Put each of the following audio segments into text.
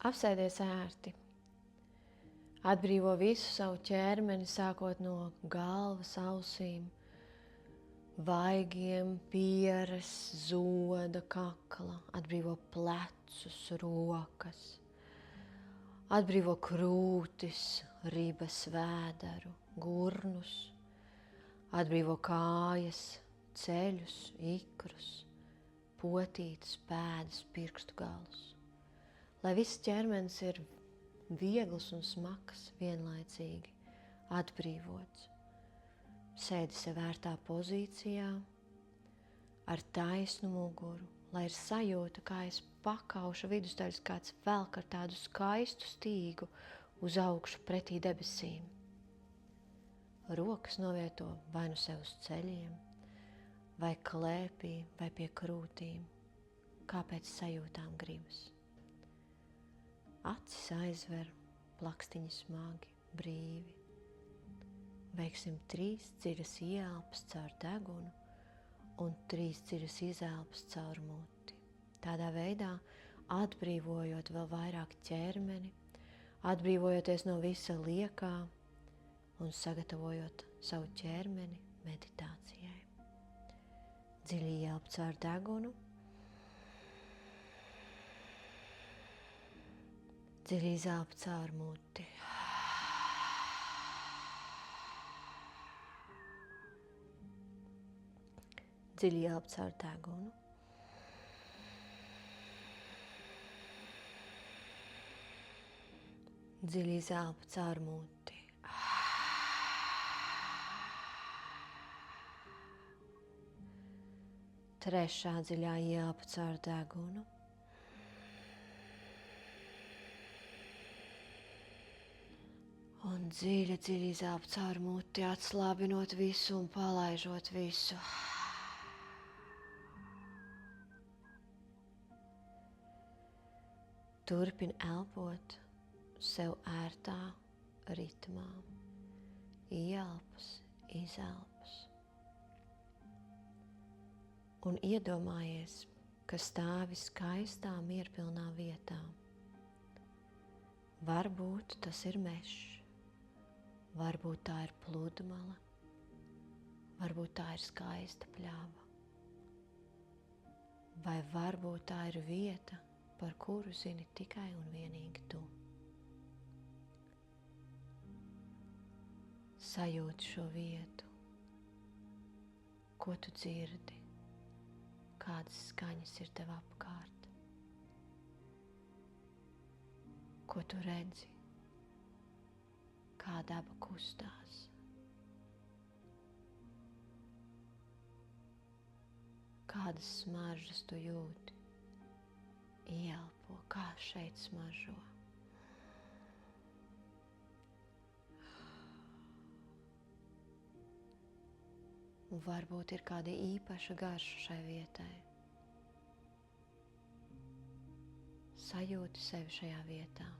Apsēdies ērti. Atbrīvo visu savu ķermeni, sākot no galvas, ausīm, vaigiem, pieres, zoda, kakla. Atbrīvo plecus, rokas. Atbrīvo krūtis, ribas, vēderu, gurnus. Atbrīvo kājas, ceļus, ikrus, potītes, pēdas, pirkstu galus. Lai viss ķermenis ir viegls un smags vienlaicīgi, atbrīvots. Sēdi sev ērtā pozīcijā, ar taisnu muguru, lai ir sajūta, kā aiz pakauša vidusdaļas kāds velk ar tādu skaistu stīgu uz augšu pretī debesīm. Rokas novieto vai nu sev uz ceļiem, vai klēpī, vai pie krūtīm, kā pēc sajūtām gribas. Acis aizver, plakstiņi smagi, brīvi. Veiksim 3 dziļas ieelpas caur degunu un 3 dziļas izelpas caur muti. Tādā veidā atbrīvojot vēl vairāk ķermeni, atbrīvojoties no visa liekā un sagatavojot savu ķermeni meditācijai. Dziļi ieelpa caur degunu, dziļi izelpa caur muti. Dziļi ieelpa caur degunu. Dziļi izelpa caur muti. Trešā dziļā ieelpa caur degunu. Un dziļi izelpa caur muti, atslābinot visu un palaižot visu. Turpini elpot sev ērtā ritmā. Ieelpas, izelpas. Un iedomājies, ka stāvi skaistā, mierpilnā vietā. Varbūt tas ir mežs. Varbūt tā ir pludmale, varbūt tā ir skaista pļava, vai varbūt tā ir vieta, par kuru zini tikai un vienīgi tu. Sajūti šo vietu, ko tu dzirdi, kādas skaņas ir tev apkārt, ko tu redzi. Kā daba kustās. Kādas smaržas tu jūti? Ieelpo, kā šeit smaržo. Un varbūt ir kāda īpaša garša šai vietai. Sajūti sevi šajā vietā.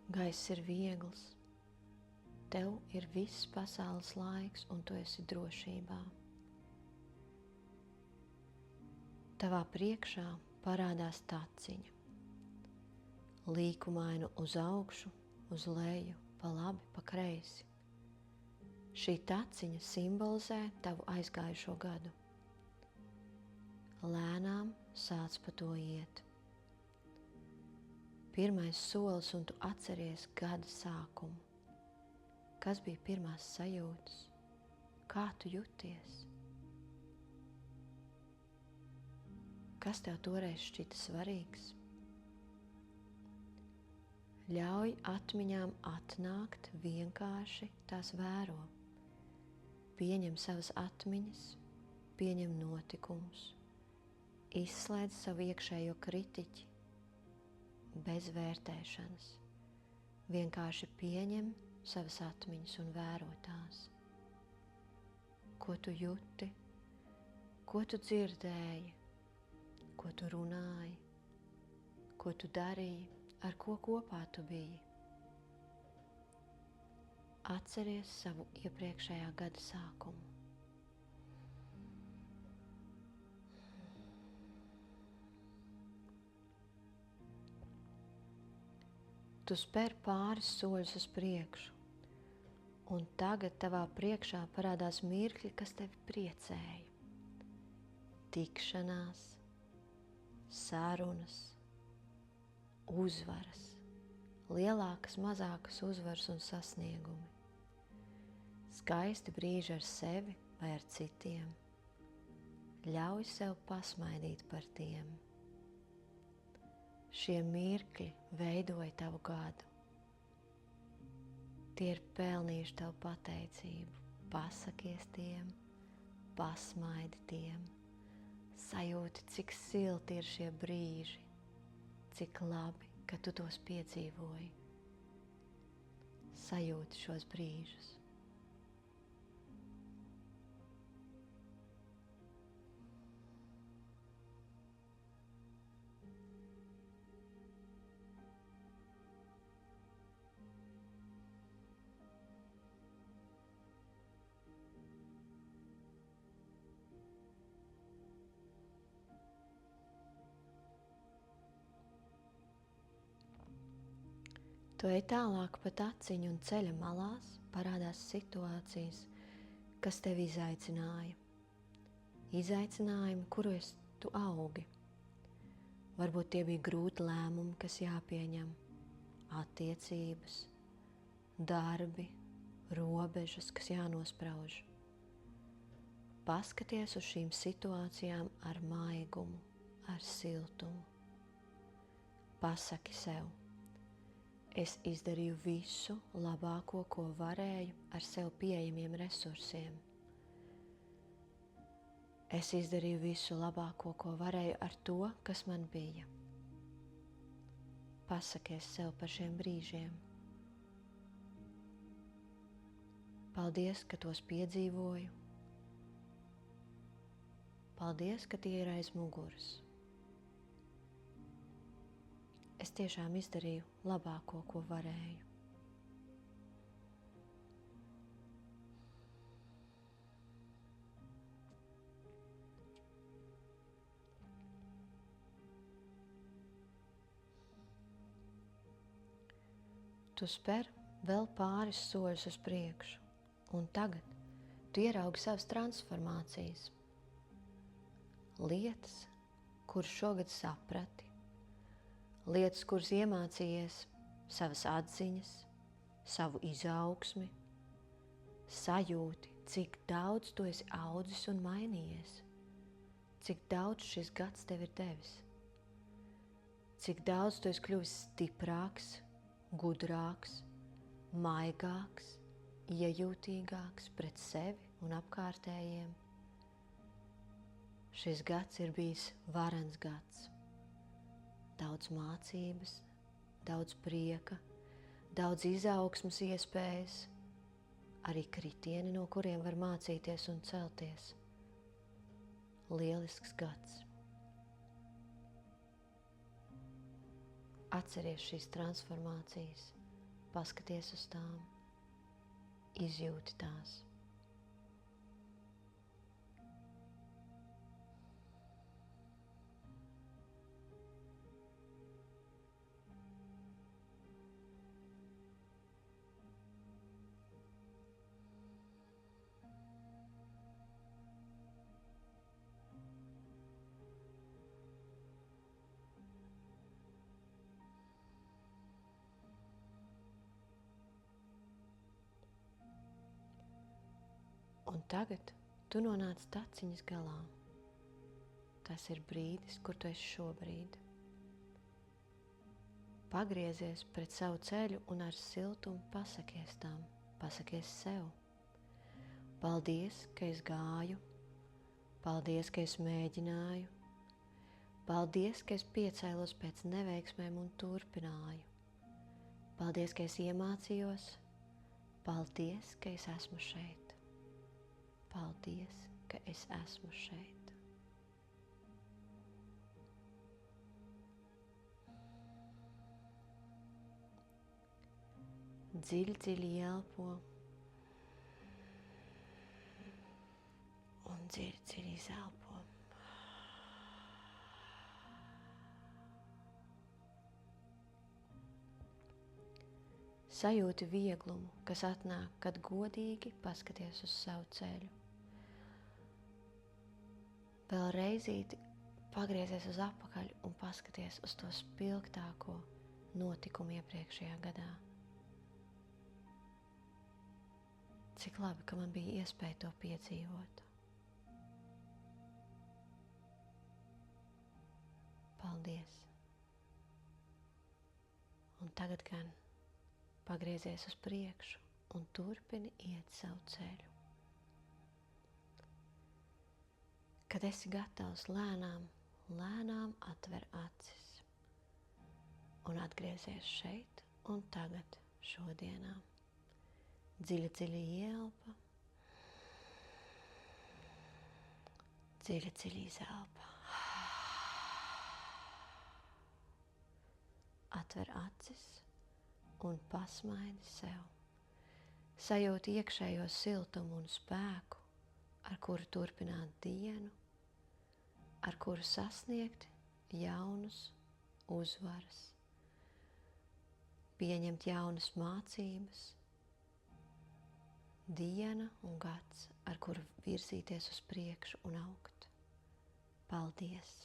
Gaiss ir viegls, tev ir viss pasaules laiks un tu esi drošībā. Tavā priekšā parādās taciņa. Līkumainu uz augšu, uz leju, pa labi, pa kreisi. Šī taciņa simbolizē tavu aizgājušo gadu. Lēnām sāc pa to iet. Pirmais solis un tu atceries gada sākumu. Kas bija pirmās sajūtas? Kā tu juties? Kas tev toreiz šķita svarīgs? Ļauj atmiņām atnākt, vienkārši tās vēro. Pieņem savas atmiņas, pieņem notikumus. Izslēdz savu iekšējo kritiķi. Bez vērtēšanas. Vienkārši pieņem savas atmiņas un vēro tās. Ko tu juti? Ko tu dzirdēji? Ko tu runāji? Ko tu darīji? Ar ko kopā tu biji? Atceries savu iepriekšējā gada sākumu. Tu spēr pāris soļus uz priekšu, un tagad tavā priekšā parādās mirkļi, kas tevi priecēja. Tikšanās, sarunas, uzvaras, lielākas, mazākas uzvaras un sasniegumi. Skaisti brīži ar sevi vai ar citiem. Ļauj sev pasmaidīt par tiem. Šie mirkļi veidoja tavu gadu. Tie ir pelnījuši tavu pateicību. Pasakies tiem, pasmaidi tiem. Sajūti, cik silti ir šie brīži, cik labi, ka tu tos piedzīvoji. Sajūti šos brīžus. Tu ej tālāk pa taciņu un ceļa malās parādās situācijas, kas tevi izaicināja. Izaicinājumi, kuros tu augi. Varbūt tie bija grūti lēmumi, kas jāpieņem, attiecības, darbi, robežas, kas jānosprauž. Paskaties uz šīm situācijām ar maigumu, ar siltumu. Pasaki sev. Es izdarīju visu labāko, ko varēju ar sev pieejamiem resursiem. Es izdarīju visu labāko, ko varēju ar to, kas man bija. Pasakies sev par šiem brīžiem. Paldies, ka tos piedzīvoju. Paldies, ka tie ir aiz muguras. Es tiešām izdarīju labāko, ko varēju. Tu spēr vēl pāris soļus uz priekšu, un tagad tu ieraugi savas transformācijas. Lietas, kuras šogad saprati. Lietas, kuras iemācījies, savas atziņas, savu izaugsmi, sajūti, cik daudz tu esi audzis un mainījies, cik daudz šis gads tev ir devis, cik daudz tu esi kļuvis stiprāks, gudrāks, maigāks, iejūtīgāks pret sevi un apkārtējiem. Šis gads ir bijis varens gads. Daudz mācības, daudz prieka, daudz izaugsmas iespējas, arī kritieni, no kuriem var mācīties un celties. Lielisks gads. Atceries šīs transformācijas, paskaties uz tām, izjūti tās. Un tagad tu nonāc taciņas galā. Tas ir brīdis, kur tu esi šobrīd. Pagriezies pret savu ceļu un ar siltumu pasakies tam, pasakies sev. Paldies, ka es gāju, paldies, ka es mēģināju, paldies, ka es piecēlos pēc neveiksmēm un turpināju. Paldies, ka es iemācījos, paldies, ka es esmu šeit. Paldies, ka es esmu šeit. Dziļi, dziļi ielpo un dziļi, dziļi izelpo. Sajūti vieglumu, kas atnāk, kad godīgi paskaties uz savu ceļu. Vēl reizīti pagriezies uz atpakaļ un paskaties uz to spilgtāko notikumu iepriekšējā gadā. Cik labi, ka man bija iespēja to piedzīvot. Paldies! Un tagad gan pagriezies uz priekšu un turpini iet savu ceļu. Kad esi gatavs, lēnām atver acis un atgriezies šeit un tagad šodienā. Dziļi ielpa, dziļi izelpa. Atver acis un pasmaidi sev. Sajūti iekšējo siltumu un spēku, ar kuru turpināt dienu, ar kuru sasniegt jaunus uzvaras, pieņemt jaunas mācības, diena un gads, ar kuru virzīties uz priekšu un augt. Paldies!